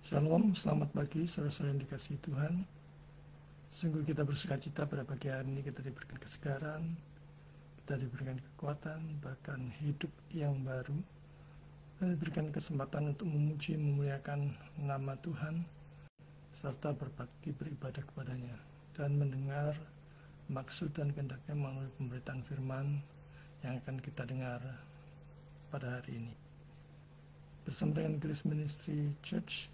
Shalom, selamat pagi saudara-saudara yang dikasihi Tuhan. Sungguh kita bersukacita pada pagi hari ini kita diberikan kesegaran, kita diberikan kekuatan, bahkan hidup yang baru, dan diberikan kesempatan untuk memuji, memuliakan nama Tuhan, serta berbakti beribadah kepadanya, dan mendengar maksud dan kehendaknya melalui pemberitaan firman yang akan kita dengar pada hari ini. Bersama dengan Grace Ministry Church,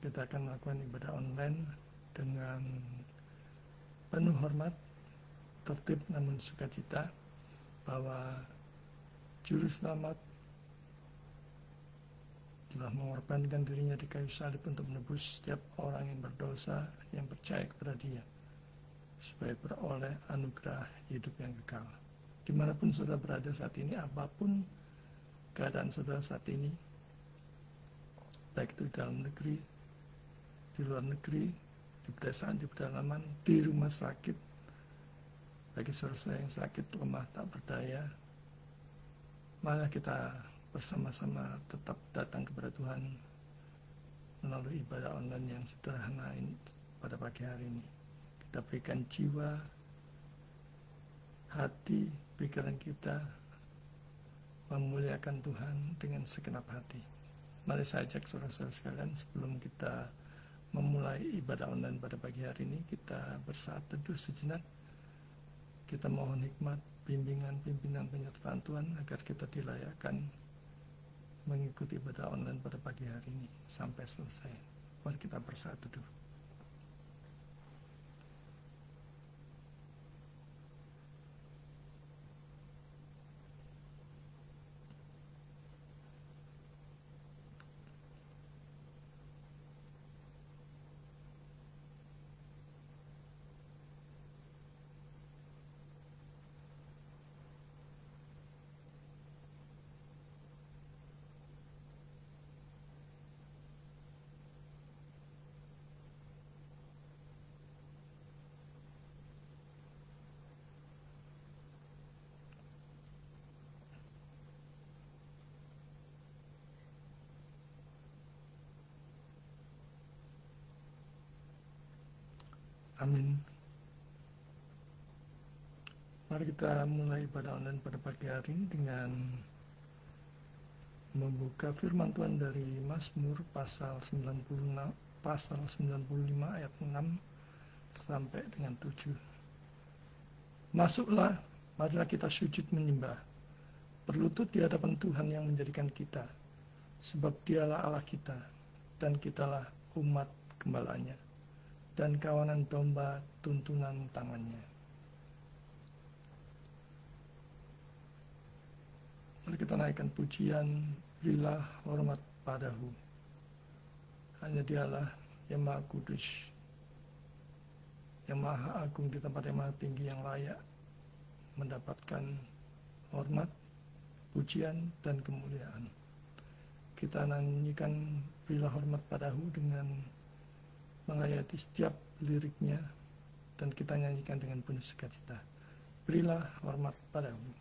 kita akan melakukan ibadah online dengan penuh hormat, tertib namun sukacita, bahwa Juru Selamat telah mengorbankan dirinya di kayu salib untuk menebus setiap orang yang berdosa, yang percaya kepada Dia, supaya beroleh anugerah hidup yang kekal. Dimanapun saudara berada saat ini, apapun keadaan saudara saat ini, baik itu dalam negeri, di luar negeri, di pedesaan, di pedalaman, di rumah sakit, bagi saudara yang sakit, lemah, tak berdaya, mari kita bersama-sama tetap datang kepada Tuhan melalui ibadah online yang sederhana ini pada pagi hari ini. Kita berikan jiwa, hati, pikiran kita memuliakan Tuhan dengan segenap hati. Mari saya ajak saudara-saudara sekalian, sebelum kita memulai ibadah online pada pagi hari ini, kita bersaat teduh sejenak. Kita mohon hikmat, bimbingan, pimpinan, penyertaan Tuhan agar kita dilayakkan mengikuti ibadah online pada pagi hari ini sampai selesai. Mari kita bersaat teduh. Amin. Mari kita mulai ibadah online pada pagi hari ini dengan membuka firman Tuhan dari Mazmur pasal 95 ayat 6 sampai dengan 7. Masuklah, marilah kita sujud menyembah, berlutut di hadapan Tuhan yang menjadikan kita, sebab Dialah Allah kita, dan kitalah umat gembalanya, dan kawanan domba tuntunan tangannya. Mari kita naikkan pujian, berilah hormat padahu. Hanya Dialah yang Maha Kudus, yang Maha Agung di tempat yang Maha Tinggi, yang layak mendapatkan hormat, pujian, dan kemuliaan. Kita nyanyikan berilah hormat padahu dengan menghayati setiap liriknya, dan kita nyanyikan dengan penuh sukacita. Berilah hormat padahu.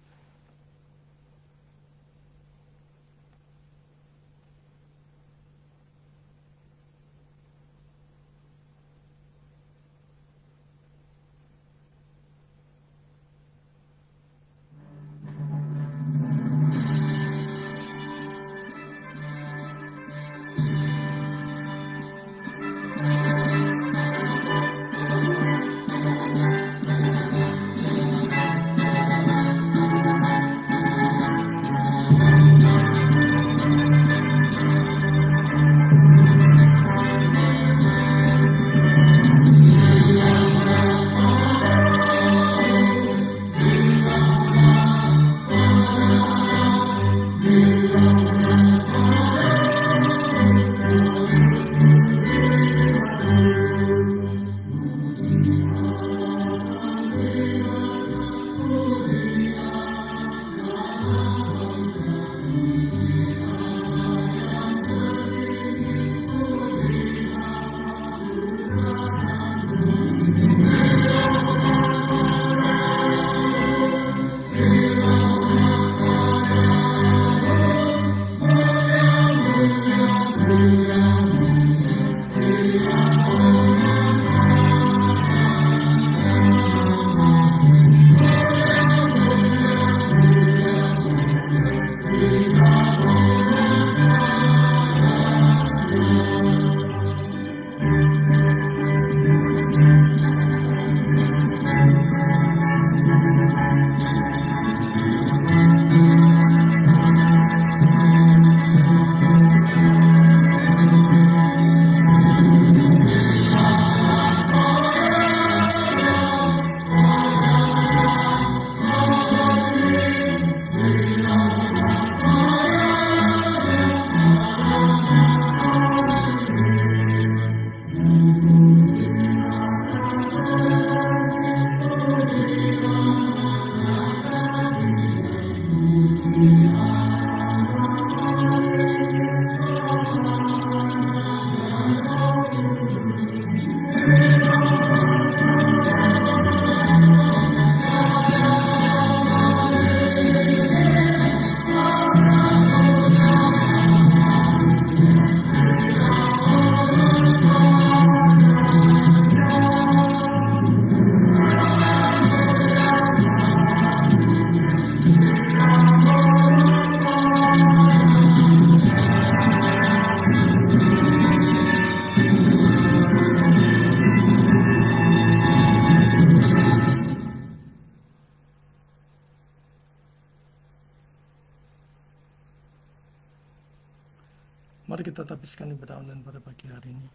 kita habiskan ibadah online pada pagi hari ini.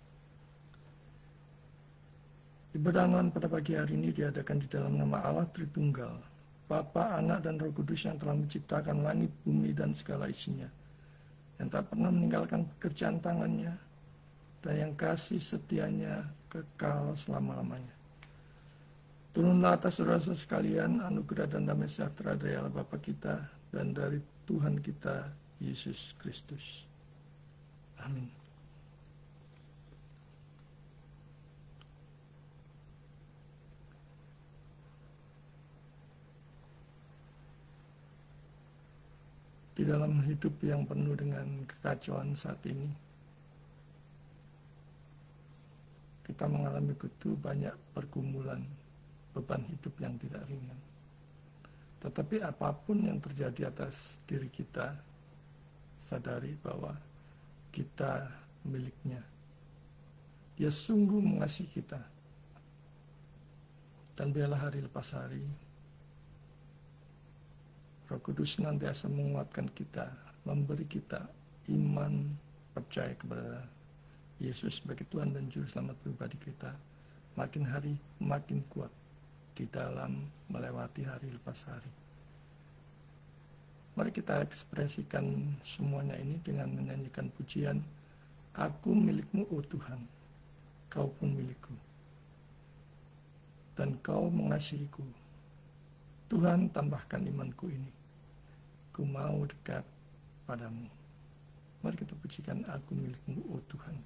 Ibadah online pada pagi hari ini diadakan di dalam nama Allah Tritunggal, Bapa, Anak, dan Roh Kudus yang telah menciptakan langit, bumi, dan segala isinya, yang tak pernah meninggalkan pekerjaan tangannya, dan yang kasih setianya kekal selama-lamanya. Turunlah atas saudara-saudara sekalian anugerah dan damai sejahtera dari Allah Bapa kita dan dari Tuhan kita Yesus Kristus. Amin. Di dalam hidup yang penuh dengan kekacauan saat ini, kita mengalami begitu banyak pergumulan, beban hidup yang tidak ringan. Tetapi apapun yang terjadi atas diri kita, sadari bahwa kita miliknya. Dia sungguh mengasihi kita. Dan biarlah hari lepas hari, Roh Kudus senantiasa menguatkan kita, memberi kita iman, percaya kepada Yesus sebagai Tuhan dan Juru Selamat pribadi kita, makin hari makin kuat di dalam melewati hari lepas hari. Mari kita ekspresikan semuanya ini dengan menyanyikan pujian, Aku milikmu, oh Tuhan, Kau pun milikku, dan Kau mengasihiku. Tuhan, tambahkan imanku ini, ku mau dekat padamu. Mari kita pujikan, Aku milikmu, oh Tuhan.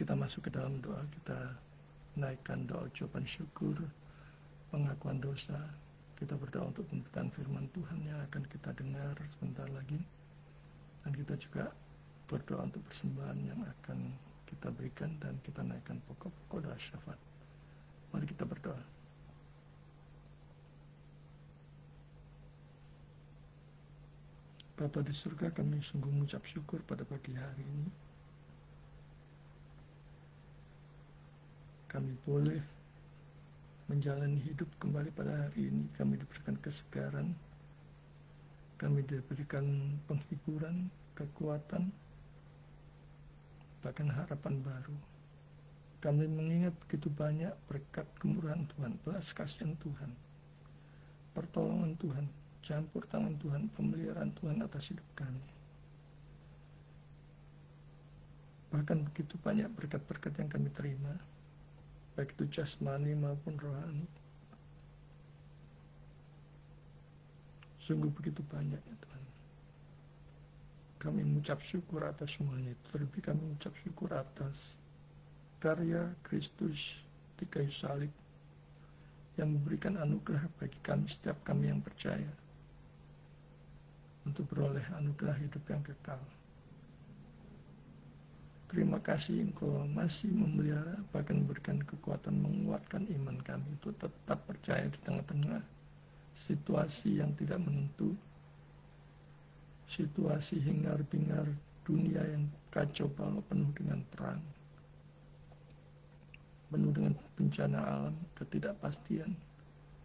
kita masuk ke dalam doa, kita naikkan doa ucapan syukur, pengakuan dosa. Kita berdoa untuk pemberitaan firman Tuhan yang akan kita dengar sebentar lagi. Dan kita juga berdoa untuk persembahan yang akan kita berikan dan kita naikkan pokok-pokok doa syafaat. Mari kita berdoa. Bapa di surga, kami sungguh mengucap syukur pada pagi hari ini. Kami boleh menjalani hidup kembali pada hari ini. Kami diberikan kesegaran, kami diberikan penghiburan, kekuatan, bahkan harapan baru. Kami mengingat begitu banyak berkat kemurahan Tuhan, belas kasihan Tuhan, pertolongan Tuhan, campur tangan Tuhan, pemeliharaan Tuhan atas hidup kami. Bahkan begitu banyak berkat-berkat yang kami terima, baik itu jasmani maupun rohani. Sungguh begitu banyak ya Tuhan. Kami mengucap syukur atas semuanya itu. Terlebih kami mengucap syukur atas karya Kristus di kayu salib yang memberikan anugerah bagi kami, setiap kami yang percaya, untuk beroleh anugerah hidup yang kekal. Terima kasih Engkau masih memelihara, bahkan memberikan kekuatan, menguatkan iman kami untuk tetap percaya di tengah-tengah situasi yang tidak menentu, situasi hingar-bingar dunia yang kacau balau, penuh dengan perang, penuh dengan bencana alam, ketidakpastian.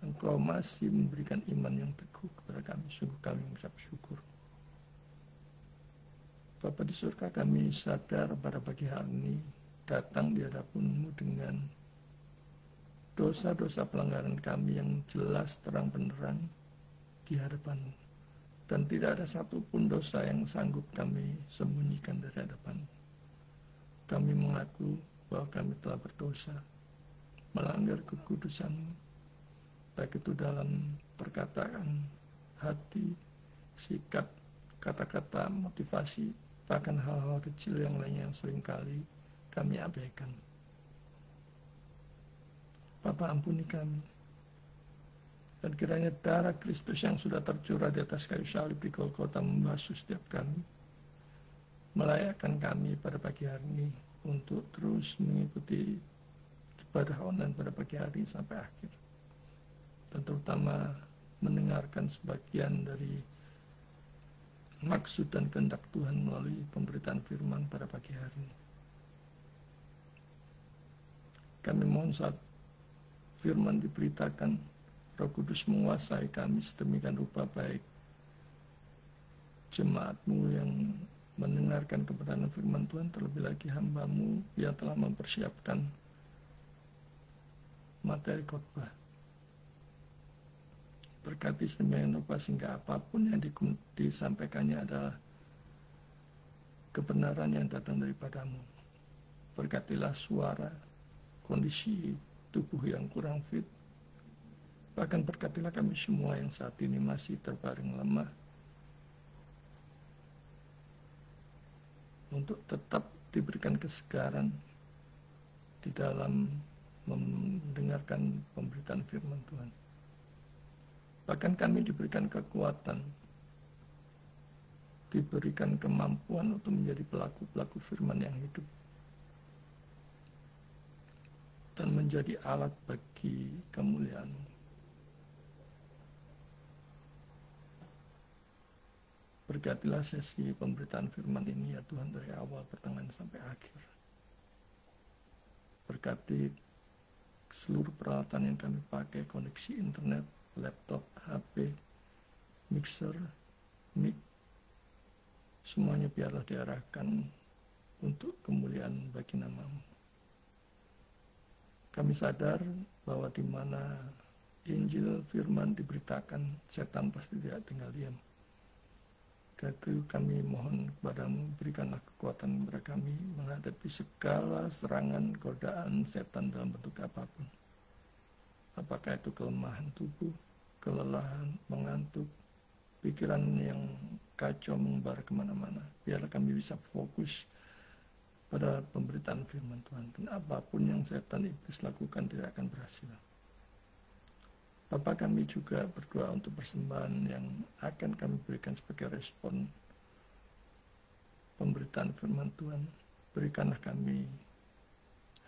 Engkau masih memberikan iman yang teguh kepada kami. Sungguh kami mengucap syukur. Bapa di surga, kami sadar pada pagi hari ini datang di hadapan-Mu dengan dosa-dosa pelanggaran kami yang jelas terang benderang di hadapan-Mu. Dan tidak ada satupun dosa yang sanggup kami sembunyikan dari hadapan-Mu. Kami mengaku bahwa kami telah berdosa, melanggar kekudusan-Mu, baik itu dalam perkataan, hati, sikap, kata-kata, motivasi, bahkan hal-hal kecil yang lainnya yang seringkali kami abaikan. Bapa, ampuni kami. Dan kiranya darah Kristus yang sudah tercurah di atas kayu salib di Golgota membasuh setiap kami, melayakkan kami pada pagi hari ini untuk terus mengikuti ibadah online pada pagi hari sampai akhir. Dan terutama mendengarkan sebagian dari maksud dan kehendak Tuhan melalui pemberitaan firman pada pagi hari ini. Kami mohon saat firman diberitakan, Roh Kudus menguasai kami sedemikian rupa, baik jemaat-Mu yang mendengarkan kebenaran firman Tuhan, terlebih lagi hamba-Mu yang telah mempersiapkan materi khotbah. Berkati sedemikian rupa sehingga apapun yang disampaikannya adalah kebenaran yang datang daripada-Mu. Berkatilah suara, kondisi tubuh yang kurang fit. Bahkan berkatilah kami semua yang saat ini masih terbaring lemah, untuk tetap diberikan kesegaran di dalam mendengarkan pemberitaan firman Tuhan. Bahkan kami diberikan kekuatan, diberikan kemampuan untuk menjadi pelaku-pelaku firman yang hidup, dan menjadi alat bagi kemuliaan-Mu. Berkatilah sesi pemberitaan firman ini ya Tuhan, dari awal, pertengahan, sampai akhir. Berkati seluruh peralatan yang kami pakai, koneksi internet, laptop, HP, mixer, mic, semuanya biarlah diarahkan untuk kemuliaan bagi nama-Mu. Kami sadar bahwa di mana Injil firman diberitakan, setan pasti tidak tinggal diam. Karena itu kami mohon kepada-Mu, berikanlah kekuatan kepada kami menghadapi segala serangan, godaan setan dalam bentuk apapun. Apakah itu kelemahan tubuh, kelelahan, mengantuk, pikiran yang kacau mengembara kemana-mana. Biarlah kami bisa fokus pada pemberitaan firman Tuhan. Dan apapun yang setan iblis lakukan tidak akan berhasil. Bapa, kami juga berdoa untuk persembahan yang akan kami berikan sebagai respon pemberitaan firman Tuhan. Berikanlah kami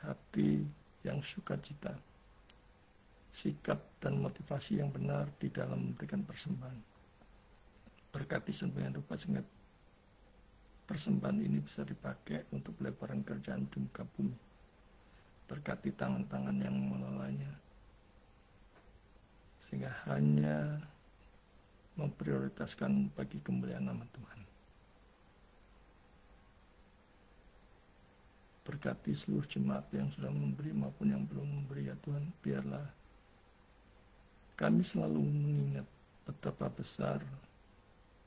hati yang sukacita, sikap dan motivasi yang benar di dalam memberikan persembahan. Berkati sedemikian rupa sehingga persembahan ini bisa dipakai untuk pelebaran kerjaan di muka bumi. Berkati tangan-tangan yang mengelolanya, sehingga hanya memprioritaskan bagi kemuliaan nama Tuhan. Berkati seluruh jemaat yang sudah memberi maupun yang belum memberi, ya Tuhan. Biarlah kami selalu mengingat betapa besar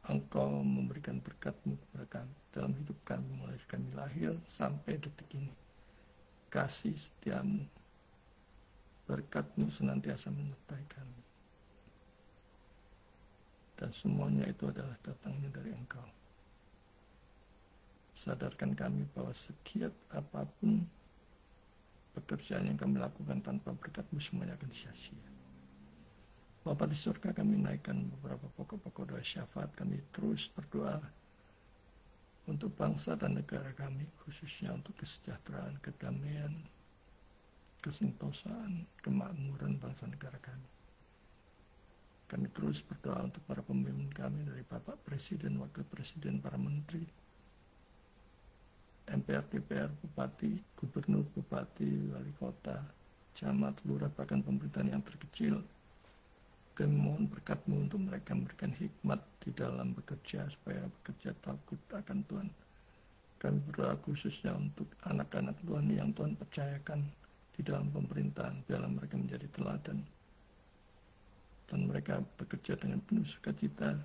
Engkau memberikan berkat-Mu kepada kami dalam hidup kami, mulai kami lahir sampai detik ini. Kasih setiamu, berkat-Mu senantiasa menyertai kami. Dan semuanya itu adalah datangnya dari Engkau. Sadarkan kami bahwa segiat apapun pekerjaan yang kami lakukan tanpa berkat-Mu semuanya akan sia-sia. Bapa di surga, kami naikkan beberapa pokok-pokok doa syafaat. Kami terus berdoa untuk bangsa dan negara kami, khususnya untuk kesejahteraan, kedamaian, kesentosaan, kemakmuran bangsa negara kami. Kami terus berdoa untuk para pemimpin kami, dari Bapak Presiden, Wakil Presiden, para Menteri, MPR, DPR, Bupati, Gubernur, Bupati, Wali Kota, Camat, Lurah, bahkan pemerintahan yang terkecil. Kami mohon berkat-Mu untuk mereka memberikan hikmat di dalam bekerja, supaya bekerja takut akan Tuhan. Kami berdoa khususnya untuk anak-anak Tuhan yang Tuhan percayakan di dalam pemerintahan. Biarlah mereka menjadi teladan, dan mereka bekerja dengan penuh sukacita,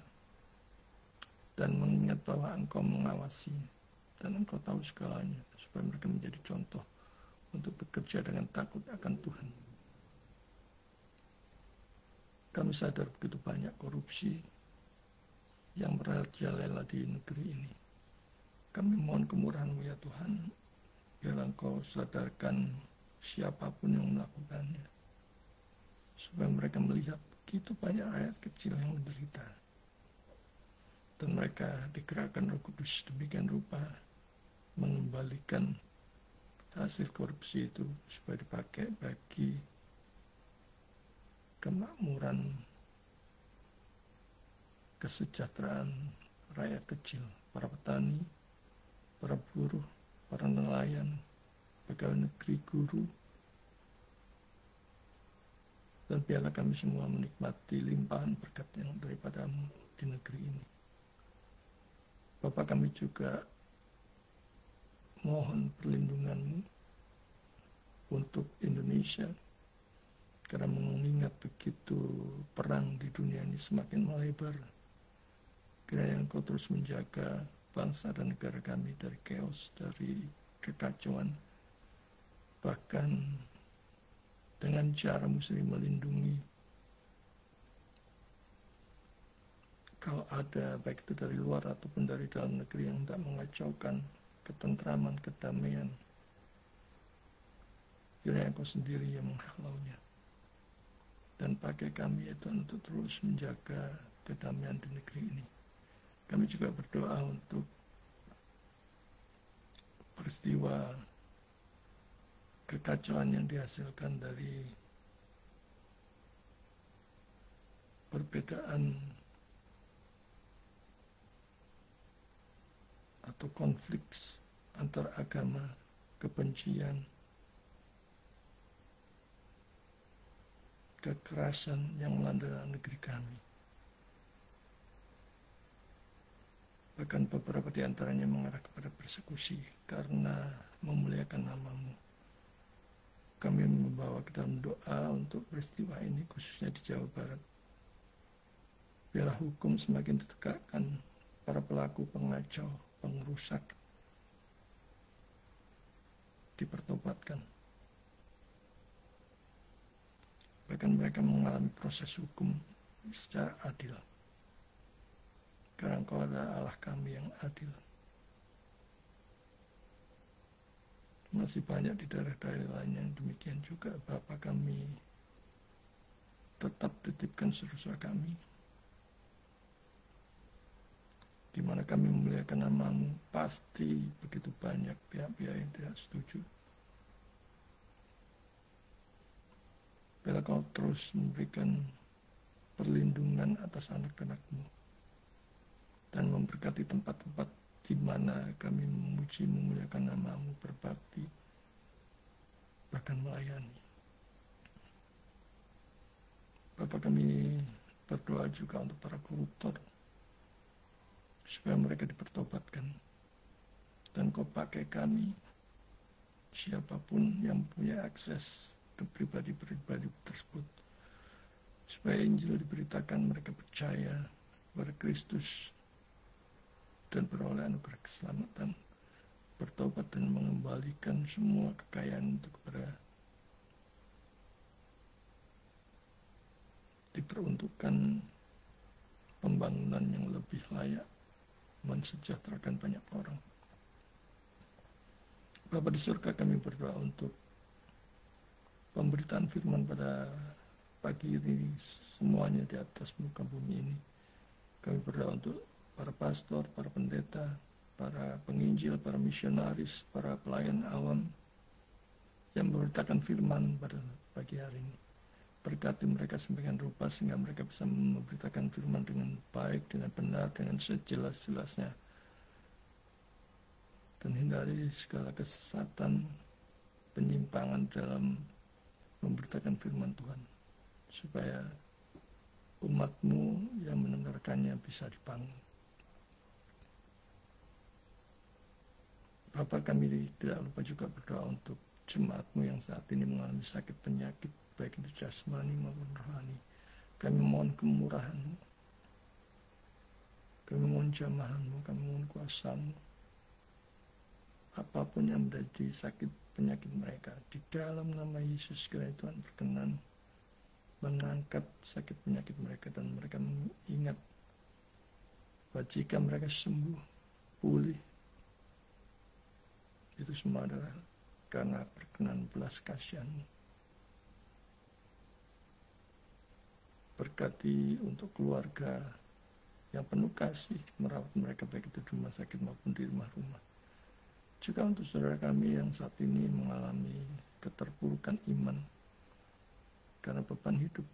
dan mengingat bahwa Engkau mengawasi, dan Engkau tahu segalanya, supaya mereka menjadi contoh untuk bekerja dengan takut akan Tuhan. Kami sadar begitu banyak korupsi yang merajalela di negeri ini. Kami mohon kemurahan-Mu, ya Tuhan, biar Engkau sadarkan siapapun yang melakukannya, supaya mereka melihat begitu banyak rakyat kecil yang menderita, dan mereka digerakkan Roh Kudus demikian rupa mengembalikan hasil korupsi itu supaya dipakai bagi kemakmuran, kesejahteraan rakyat kecil, para petani, para buruh, para nelayan, pegawai negeri, guru, dan biarlah kami semua menikmati limpahan berkat yang daripada-Mu di negeri ini. Bapa, kami juga mohon perlindungan-Mu untuk Indonesia, karena mengingat begitu perang di dunia ini semakin melebar. Kiranya Engkau terus menjaga bangsa dan negara kami dari chaos, dari kekacauan, bahkan dengan cara-Mu sendiri melindungi. Kalau ada, baik itu dari luar ataupun dari dalam negeri, yang tidak mengacaukan ketentraman, kedamaian, kiranya Engkau sendiri yang menghalaunya. Dan pakai kami itu untuk terus menjaga kedamaian di negeri ini. Kami juga berdoa untuk peristiwa kekacauan yang dihasilkan dari perbedaan atau konflik antar agama, kebencian, kekerasan yang melanda negeri kami. Bahkan beberapa di antaranya mengarah kepada persekusi karena memuliakan nama-Mu. Kami membawa ke dalam doa untuk peristiwa ini, khususnya di Jawa Barat. Biarlah hukum semakin ditegakkan, para pelaku pengacau, pengrusak dipertobatkan. Bahkan mereka mengalami proses hukum secara adil. Karena Engkau adalah Allah kami yang adil. Masih banyak di daerah-daerah lain yang demikian juga. Bapa kami tetap titipkan saudara kami, di mana kami memuliakan nama-Mu, pasti begitu banyak pihak-pihak yang tidak setuju. Bila Kau terus memberikan perlindungan atas anak-anak-Mu dan memberkati tempat-tempat di mana kami memuji, memuliakan nama-Mu, berbakti, bahkan melayani. Bapak, kami berdoa juga untuk para koruptor, supaya mereka dipertobatkan. Dan Kau pakai kami, siapapun yang punya akses ke pribadi-pribadi tersebut, supaya Injil diberitakan, mereka percaya kepada Kristus dan beroleh anugerah keselamatan, bertobat dan mengembalikan semua kekayaan itu kepada diperuntukkan pembangunan yang lebih layak, mensejahterakan banyak orang. Bapa di surga, kami berdoa untuk pemberitaan firman pada pagi ini, semuanya di atas muka bumi ini. Kami berdoa untuk para pastor, para pendeta, para penginjil, para misionaris, para pelayan awam yang memberitakan firman pada pagi hari ini. Berkati mereka sebagian rupa sehingga mereka bisa memberitakan firman dengan baik, dengan benar, dengan sejelas-jelasnya. Dan hindari segala kesesatan, penyimpangan dalam memberitakan firman Tuhan, supaya umat-Mu yang mendengarkannya bisa dibangun. Bapak, kami tidak lupa juga berdoa untuk jemaat-Mu yang saat ini mengalami sakit penyakit, baik itu jasmani maupun rohani. Kami mohon kemurahan-Mu, kami mohon jamahan-Mu, kami mohon kuasa-Mu. Apapun yang menjadi sakit penyakit mereka, di dalam nama Yesus Kristus, Tuhan berkenan mengangkat sakit penyakit mereka, dan mereka mengingat bahwa jika mereka sembuh, pulih, itu semua adalah karena berkenan belas kasihan-Mu. Berkati untuk keluarga yang penuh kasih merawat mereka, baik itu di rumah sakit maupun di rumah-rumah. Juga untuk saudara kami yang saat ini mengalami keterpurukan iman karena beban hidup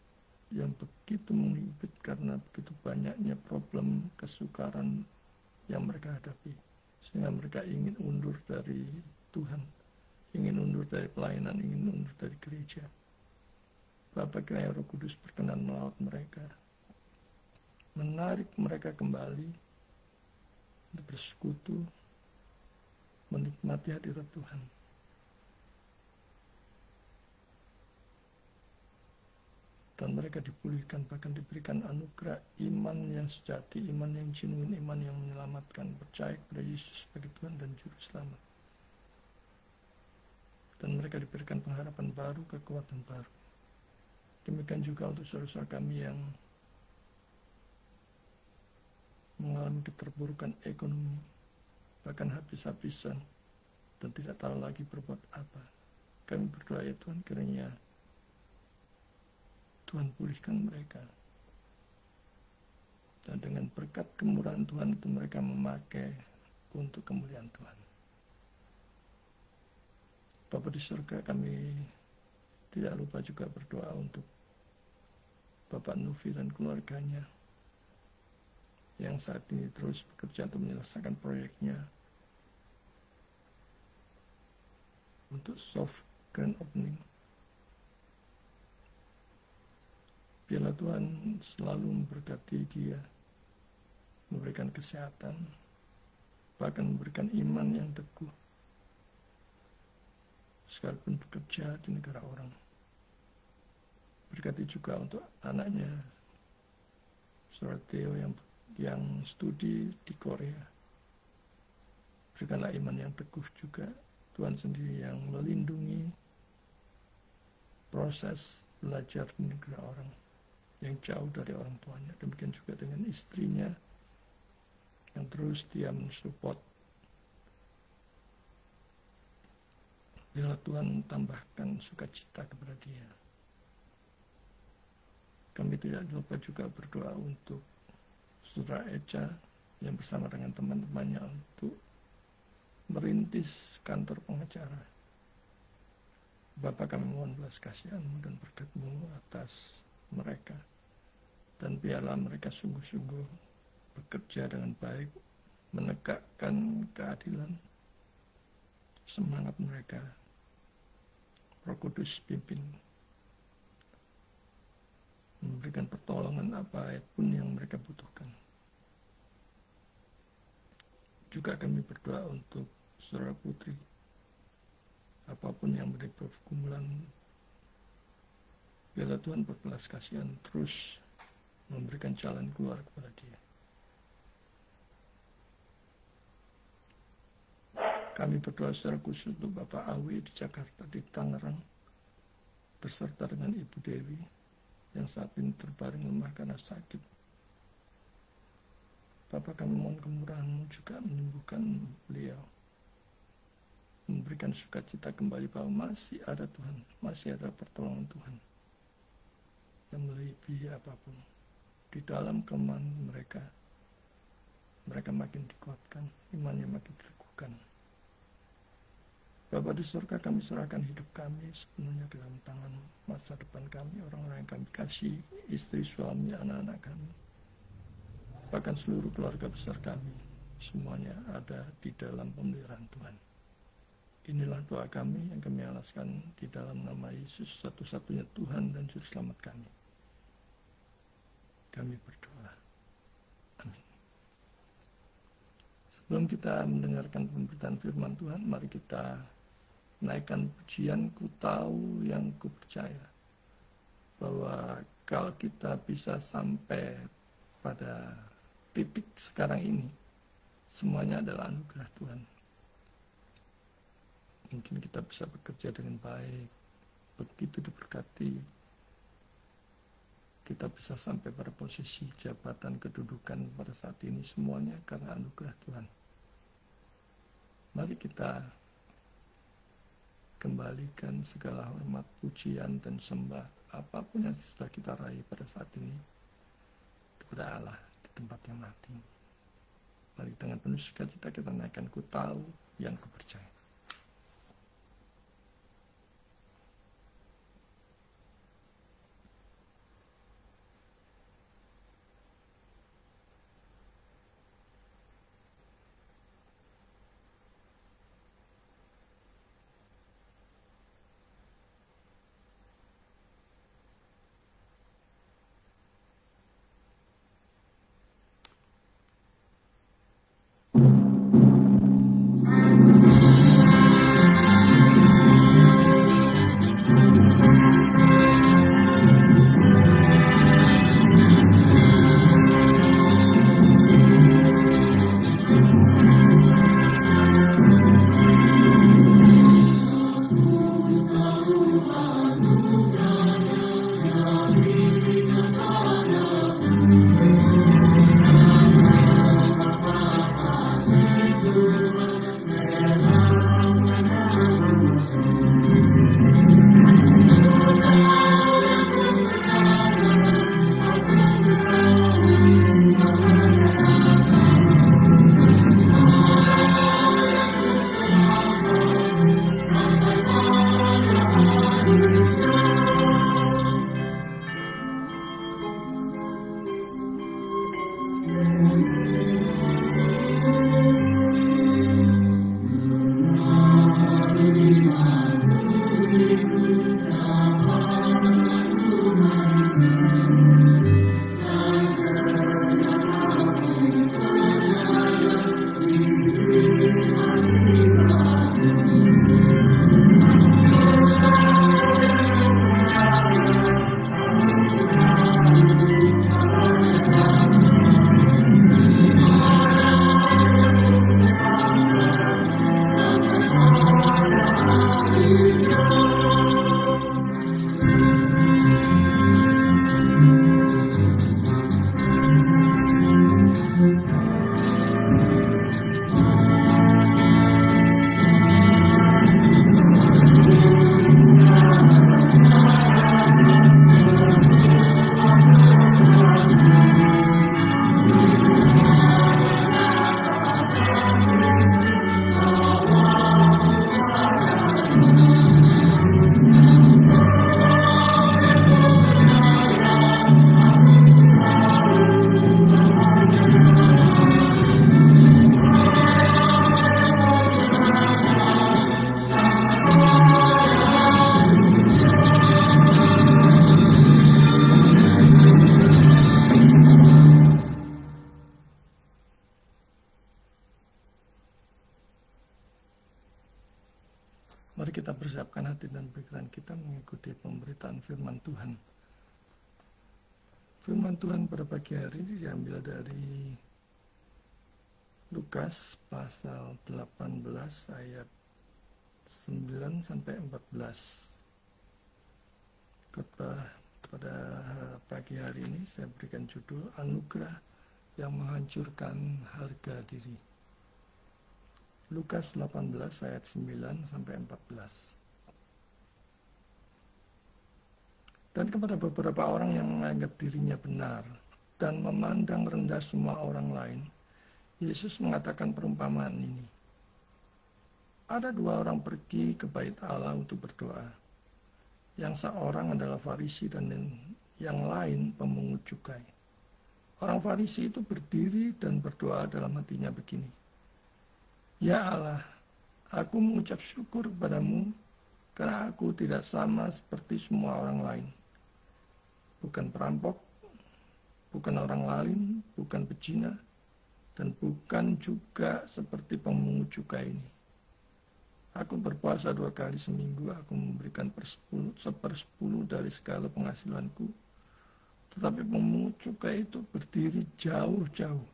yang begitu menghibit, karena begitu banyaknya problem kesukaran yang mereka hadapi, sehingga mereka ingin undur dari Tuhan, ingin undur dari pelayanan, ingin undur dari gereja. Bapa, kiranya Roh Kudus berkenan melawat mereka, menarik mereka kembali untuk bersekutu, menikmati hadirat Tuhan. Dan mereka dipulihkan, bahkan diberikan anugerah iman yang sejati, iman yang genuine, iman yang menyelamatkan, percaya kepada Yesus sebagai Tuhan dan Juru Selamat. Dan mereka diberikan pengharapan baru, kekuatan baru. Demikian juga untuk saudara-saudara kami yang mengalami keterpurukan ekonomi, bahkan habis-habisan, dan tidak tahu lagi berbuat apa. Kami berdoa ya Tuhan, kiranya Tuhan pulihkan mereka. Dan dengan berkat kemurahan Tuhan itu mereka memakai untuk kemuliaan Tuhan. Bapa di surga, kami tidak lupa juga berdoa untuk Bapak Nufi dan keluarganya yang saat ini terus bekerja untuk menyelesaikan proyeknya untuk soft grand opening. Biarlah Tuhan selalu memberkati dia, memberikan kesehatan, bahkan memberikan iman yang teguh, sekalipun bekerja di negara orang. Berkati juga untuk anaknya, Saudara Theo yang studi di Korea. Berikanlah iman yang teguh juga, Tuhan sendiri yang melindungi proses belajar di negara orang yang jauh dari orang tuanya. Demikian juga dengan istrinya yang terus dia mensupport Biarlah Tuhan tambahkan sukacita kepada dia. Kami tidak lupa juga berdoa untuk Saudara Eca yang bersama dengan teman-temannya untuk merintis kantor pengacara. Bapa, kami mohon belas kasihan-Mu dan berkat-Mu atas mereka. Dan biarlah mereka sungguh-sungguh bekerja dengan baik, menegakkan keadilan, semangat mereka. Roh Kudus pimpin, memberikan pertolongan apa pun yang mereka butuhkan. Juga kami berdoa untuk Saudara Putri, apapun yang menjadi pergumulan, biarlah Tuhan berbelas kasihan terus memberikan jalan keluar kepada dia. Kami berdoa secara khusus untuk Bapak Awi di Jakarta, di Tangerang, beserta dengan Ibu Dewi yang saat ini terbaring lemah karena sakit. Bapak, kami mohon kemurahan-Mu juga menyembuhkan beliau, memberikan sukacita kembali bahwa masih ada Tuhan, masih ada pertolongan Tuhan yang melebihi apapun. Di dalam kelemahan mereka makin dikuatkan, imannya makin diteguhkan. Bapa di surga, kami serahkan hidup kami sepenuhnya ke dalam tangan, masa depan kami, orang-orang yang kami kasih, istri, suami, anak-anak kami, bahkan seluruh keluarga besar kami, semuanya ada di dalam pemeliharaan Tuhan. Inilah doa kami yang kami alaskan di dalam nama Yesus, satu-satunya Tuhan dan Juru Selamat kami. Kami berdoa. Amin. Sebelum kita mendengarkan pemberitaan firman Tuhan, mari kita naikkan pujian Ku Tahu Yang Ku Percaya. Bahwa kalau kita bisa sampai pada titik sekarang ini, semuanya adalah anugerah Tuhan. Mungkin kita bisa bekerja dengan baik, begitu diberkati, kita bisa sampai pada posisi jabatan kedudukan pada saat ini, semuanya karena anugerah Tuhan. Mari kita kembalikan segala hormat, pujian, dan sembah apapun yang sudah kita raih pada saat ini kepada Allah di tempat yang mati. Mari dengan penuh sukacita kita naikkan Ku Tahu Yang Ku Percaya. firman Tuhan. Firman Tuhan pada pagi hari ini diambil dari Lukas pasal 18 ayat 9 sampai 14. Khotbah pada pagi hari ini saya berikan judul Anugerah yang Menghancurkan Harga Diri. Lukas 18 ayat 9 sampai 14. Dan kepada beberapa orang yang menganggap dirinya benar dan memandang rendah semua orang lain, Yesus mengatakan perumpamaan ini. Ada dua orang pergi ke bait Allah untuk berdoa. Yang seorang adalah Farisi dan yang lain pemungut cukai. Orang Farisi itu berdiri dan berdoa dalam hatinya begini. Ya Allah, aku mengucap syukur kepadamu karena aku tidak sama seperti semua orang lain. Bukan perampok, bukan orang lain, bukan pezina, dan bukan juga seperti pemungut cukai ini. Aku berpuasa 2 kali seminggu, aku memberikan 1/10 dari segala penghasilanku. Tetapi pemungut cukai itu berdiri jauh-jauh.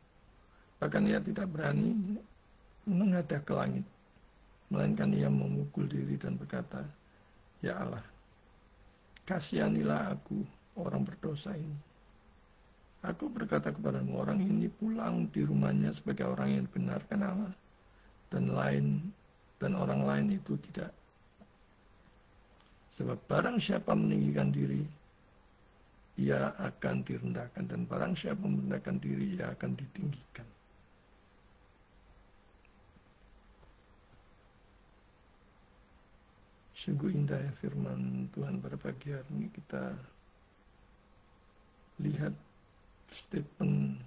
Bahkan ia tidak berani menghadap ke langit, melainkan ia memukul diri dan berkata, Ya Allah, kasihanilah aku, orang berdosa ini. Aku berkata kepadamu, orang ini pulang di rumahnya sebagai orang yang dibenarkan Allah, dan orang lain itu tidak. Sebab barang siapa meninggikan diri, ia akan direndahkan, dan barang siapa merendahkan diri, ia akan ditinggikan. Sungguh indah ya firman Tuhan pada pagi hari ini. Kita lihat statement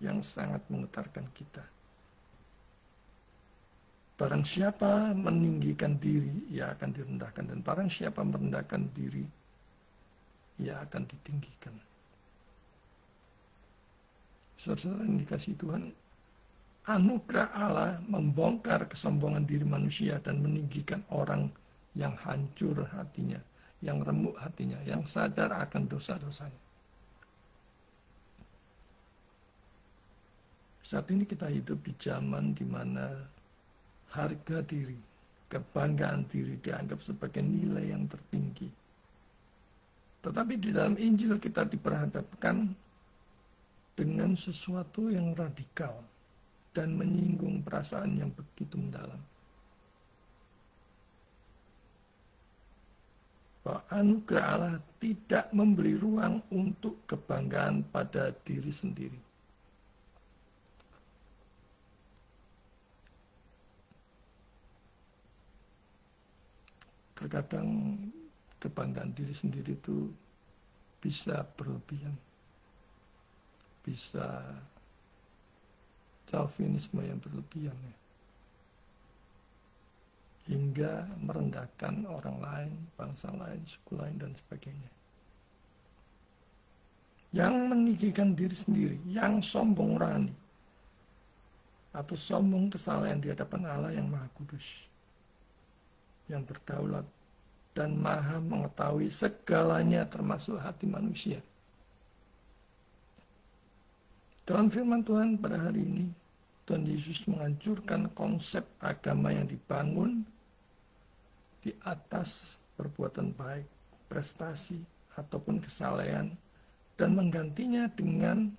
yang sangat menggetarkan kita. Barang siapa meninggikan diri, ia akan direndahkan. Dan barang siapa merendahkan diri, ia akan ditinggikan. Saudara-saudara yang dikasihi Tuhan, anugerah Allah membongkar kesombongan diri manusia dan meninggikan orang yang hancur hatinya, yang remuk hatinya, yang sadar akan dosa-dosanya. Saat ini kita hidup di zaman di mana harga diri, kebanggaan diri dianggap sebagai nilai yang tertinggi. Tetapi di dalam Injil kita diperhadapkan dengan sesuatu yang radikal dan menyinggung perasaan yang begitu mendalam. Bahwa anugerah Allah tidak memberi ruang untuk kebanggaan pada diri sendiri. Terkadang kebanggaan diri sendiri itu bisa berlebihan, bisa chauvinisme yang berlebihan, ya, hingga merendahkan orang lain, bangsa lain, suku lain, dan sebagainya. Yang meninggikan diri sendiri, yang sombong rani, atau sombong kesalahan di hadapan Allah yang Maha Kudus, yang berdaulat dan maha mengetahui segalanya termasuk hati manusia. Dalam firman Tuhan pada hari ini, Tuhan Yesus menghancurkan konsep agama yang dibangun di atas perbuatan baik, prestasi, ataupun kesalehan, dan menggantinya dengan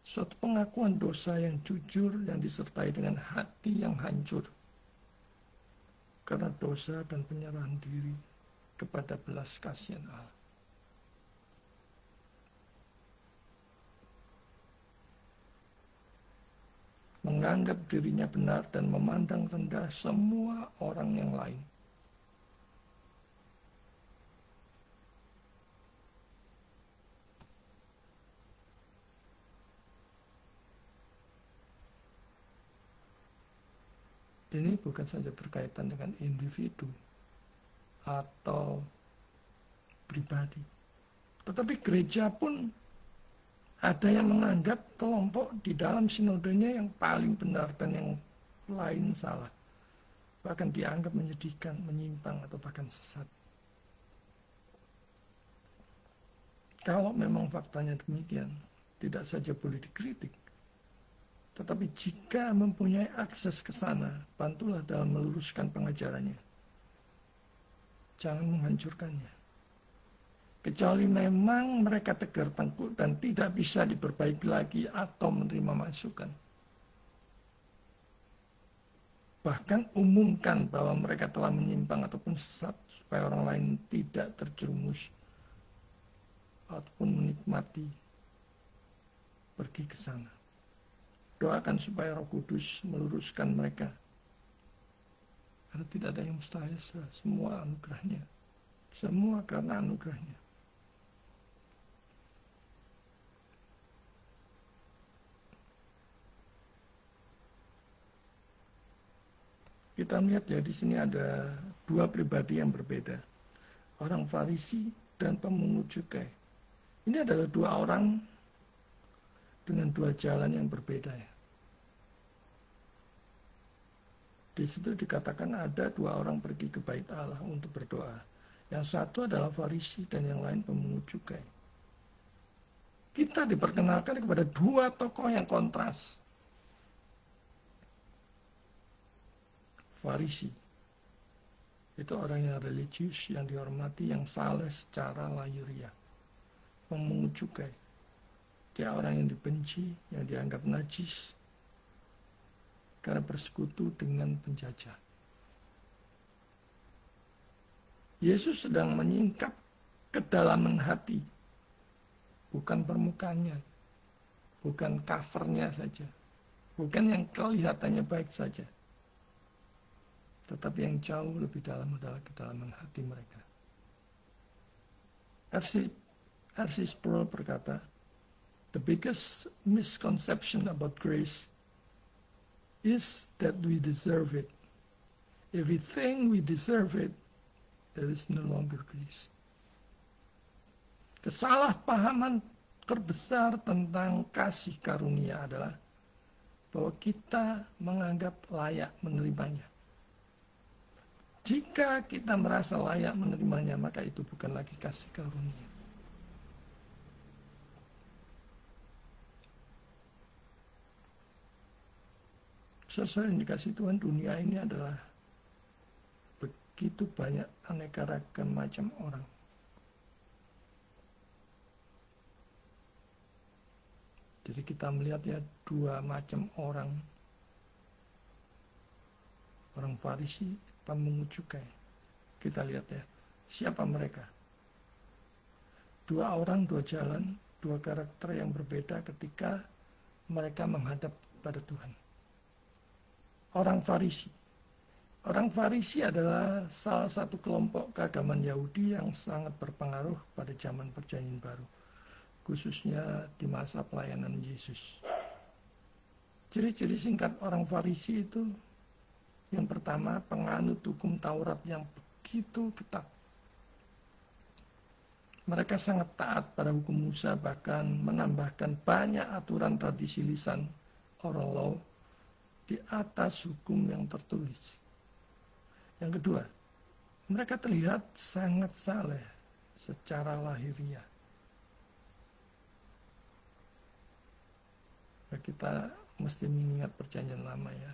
suatu pengakuan dosa yang jujur yang disertai dengan hati yang hancur karena dosa dan penyerahan diri kepada belas kasihan Allah. Menganggap dirinya benar dan memandang rendah semua orang yang lain. Ini bukan saja berkaitan dengan individu atau pribadi, tetapi gereja pun ada yang menganggap kelompok di dalam sinodenya yang paling benar dan yang lain salah, bahkan dianggap menyedihkan, menyimpang, atau bahkan sesat. Kalau memang faktanya demikian, tidak saja boleh dikritik, tetapi jika mempunyai akses ke sana, bantulah dalam meluruskan pengajarannya. Jangan menghancurkannya. Kecuali memang mereka tegar tengkuk dan tidak bisa diperbaiki lagi atau menerima masukan. Bahkan umumkan bahwa mereka telah menyimpang ataupun sesat supaya orang lain tidak terjerumus ataupun menikmati pergi ke sana. Doakan supaya Roh Kudus meluruskan mereka. Karena tidak ada yang mustahil, semua anugerahnya. Semua karena anugerahnya. Kita melihat ya di sini ada dua pribadi yang berbeda. Orang Farisi dan pemungut cukai. Ini adalah dua orang dengan dua jalan yang berbeda ya. Di situ dikatakan ada dua orang pergi ke bait Allah untuk berdoa. Yang satu adalah Farisi dan yang lain pemungut cukai. Kita diperkenalkan kepada dua tokoh yang kontras. Farisi itu orang yang religius, yang dihormati, yang saleh secara lahiriah. Pemungut cukai, dia orang yang dibenci, yang dianggap najis karena bersekutu dengan penjajah. Yesus sedang menyingkap kedalaman hati, bukan permukaannya, bukan covernya saja, bukan yang kelihatannya baik saja, tetapi yang jauh lebih dalam adalah kedalaman hati mereka. R.C. Sproul berkata, "The biggest misconception about grace is that we deserve it. If we think we deserve it, there is no longer grace." Kesalahpahaman terbesar tentang kasih karunia adalah bahwa kita menganggap layak menerimanya. Jika kita merasa layak menerimanya, maka itu bukan lagi kasih karunia. Saudara yang dikasih Tuhan, dunia ini adalah begitu banyak aneka ragam macam orang. Jadi kita melihat ya dua macam orang. Orang Farisi, pemungut cukai. Kita lihat ya, siapa mereka? Dua orang, dua jalan, dua karakter yang berbeda ketika mereka menghadap pada Tuhan. Orang Farisi. Orang Farisi adalah salah satu kelompok keagamaan Yahudi yang sangat berpengaruh pada zaman Perjanjian Baru, khususnya di masa pelayanan Yesus. Ciri-ciri singkat orang Farisi itu, yang pertama, penganut hukum Taurat yang begitu ketat. Mereka sangat taat pada hukum Musa, bahkan menambahkan banyak aturan tradisi lisan, oral law, di atas hukum yang tertulis. Yang kedua, mereka terlihat sangat saleh secara lahiriah. Kita mesti mengingat Perjanjian Lama ya.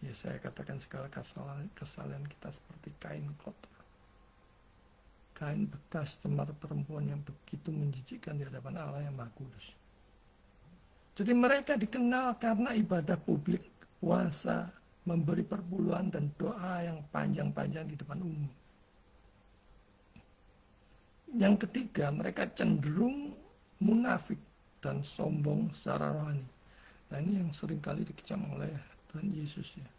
Ya saya katakan segala kesalahan kita seperti kain kotor. Kain bekas cemar perempuan yang begitu menjijikkan di hadapan Allah yang Maha Kudus. Jadi mereka dikenal karena ibadah publik, puasa, memberi perpuluhan dan doa yang panjang-panjang di depan umum. Yang ketiga, mereka cenderung munafik dan sombong secara rohani. Nah ini yang seringkali dikecam oleh Tuhan Yesus ya.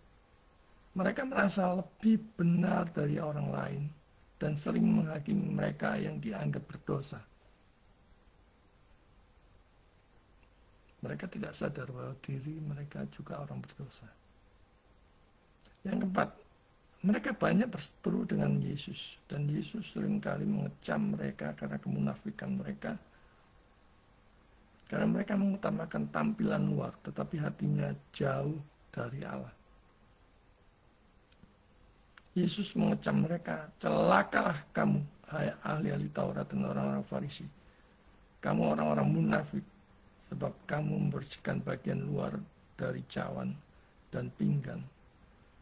Mereka merasa lebih benar dari orang lain dan sering menghakimi mereka yang dianggap berdosa. Mereka tidak sadar bahwa diri mereka juga orang berdosa. Yang keempat, mereka banyak berseteru dengan Yesus dan Yesus seringkali mengecam mereka karena kemunafikan mereka. Karena mereka mengutamakan tampilan luar tetapi hatinya jauh dari Allah. Yesus mengecam mereka, celakalah kamu hai ahli-ahli Taurat dan orang-orang Farisi, kamu orang-orang munafik, sebab kamu membersihkan bagian luar dari cawan dan pinggan,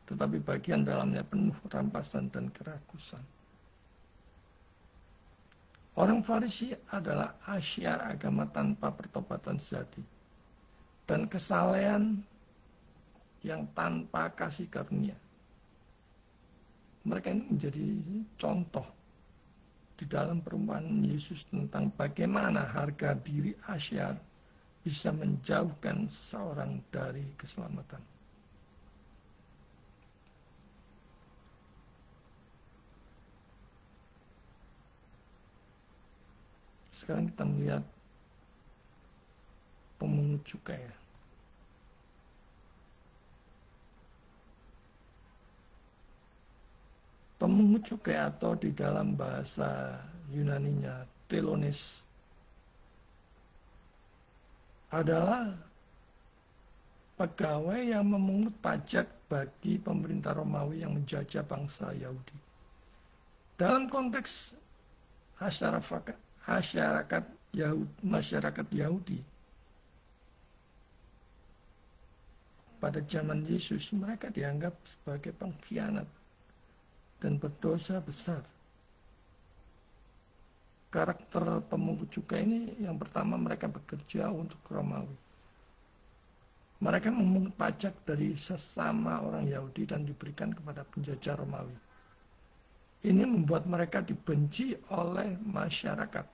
tetapi bagian dalamnya penuh rampasan dan kerakusan. Orang Farisi adalah asyar agama tanpa pertobatan sejati dan kesalehan yang tanpa kasih karunia. Mereka ini menjadi contoh di dalam perumpamaan Yesus tentang bagaimana harga diri asyar bisa menjauhkan seseorang dari keselamatan. Sekarang kita melihat pemungut cukai. Pemungut cukai atau di dalam bahasa Yunaninya telones adalah pegawai yang memungut pajak bagi pemerintah Romawi yang menjajah bangsa Yahudi. Dalam konteks masyarakat Yahudi pada zaman Yesus, mereka dianggap sebagai pengkhianat dan berdosa besar. Karakter pemungut cukai ini yang pertama, mereka bekerja untuk Romawi. Mereka memungut pajak dari sesama orang Yahudi dan diberikan kepada penjajah Romawi. Ini membuat mereka dibenci oleh masyarakat.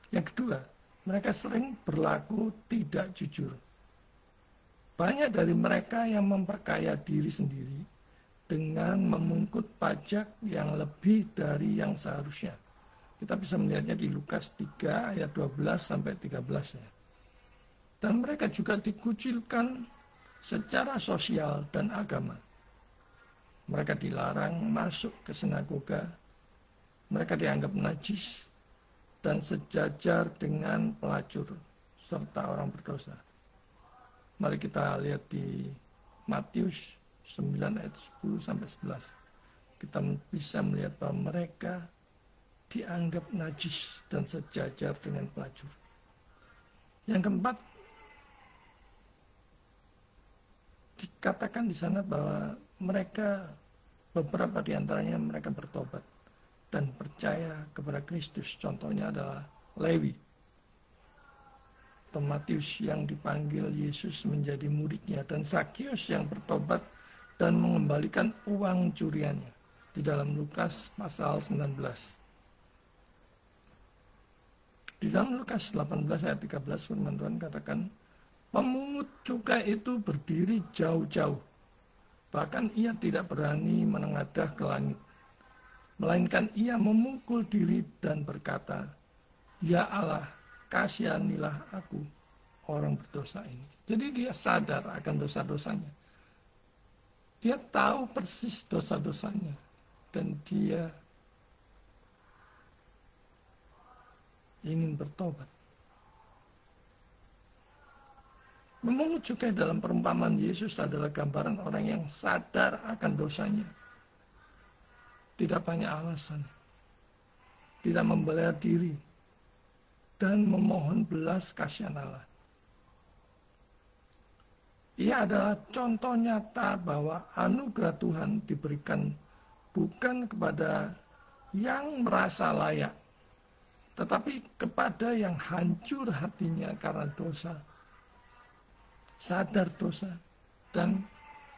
Yang kedua, mereka sering berlaku tidak jujur. Banyak dari mereka yang memperkaya diri sendiri dengan memungut pajak yang lebih dari yang seharusnya. Kita bisa melihatnya di Lukas 3 ayat 12 sampai 13 ya. Dan mereka juga dikucilkan secara sosial dan agama. Mereka dilarang masuk ke sinagoga. Mereka dianggap najis dan sejajar dengan pelacur serta orang berdosa. Mari kita lihat di Matius 9 ayat 10 sampai 11. Kita bisa melihat bahwa mereka dianggap najis dan sejajar dengan pelacur. Yang keempat, dikatakan di sana bahwa mereka, beberapa di antaranya mereka bertobat dan percaya kepada Kristus. Contohnya adalah Lewi, Matius yang dipanggil Yesus menjadi muridnya, dan Zakius yang bertobat dan mengembalikan uang curiannya di dalam Lukas pasal 19. Di dalam Lukas 18 ayat 13 firman Tuhan katakan, pemungut cukai itu berdiri jauh-jauh, bahkan ia tidak berani menengadah ke langit, melainkan ia memukul diri dan berkata, ya Allah, kasihanilah aku, orang berdosa ini. Jadi dia sadar akan dosa-dosanya. Dia tahu persis dosa-dosanya. Dan dia ingin bertobat. Memungut cukai dalam perumpamaan Yesus adalah gambaran orang yang sadar akan dosanya. Tidak banyak alasan. Tidak membela diri. Dan memohon belas kasihan Allah. Ia adalah contoh nyata bahwa anugerah Tuhan diberikan bukan kepada yang merasa layak, tetapi kepada yang hancur hatinya karena dosa, sadar dosa, dan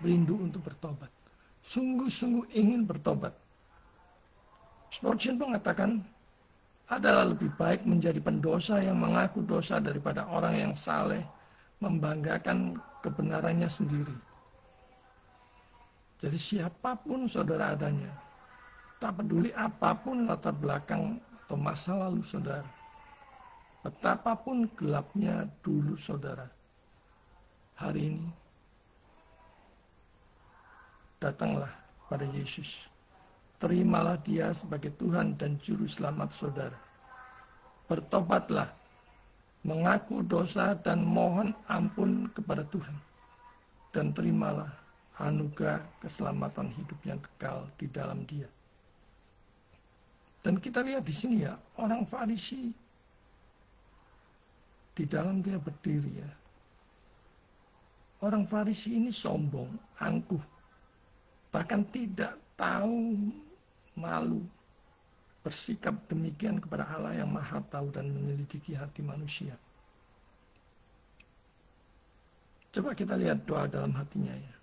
rindu untuk bertobat. Sungguh-sungguh ingin bertobat. Spurgeon mengatakan, adalah lebih baik menjadi pendosa yang mengaku dosa daripada orang yang saleh membanggakan kebenarannya sendiri. Jadi siapapun saudara adanya, tak peduli apapun latar belakang atau masa lalu saudara, betapapun gelapnya dulu saudara, hari ini datanglah pada Yesus. Terimalah dia sebagai Tuhan dan Juru Selamat saudara. Bertobatlah, mengaku dosa dan mohon ampun kepada Tuhan. Dan terimalah anugerah keselamatan hidup yang kekal di dalam Dia. Dan kita lihat di sini ya, orang Farisi di dalam dia berdiri ya. Orang Farisi ini sombong, angkuh, bahkan tidak tahu malu bersikap demikian kepada Allah yang Maha Tahu dan menyelidiki hati manusia. Coba kita lihat doa dalam hatinya ya.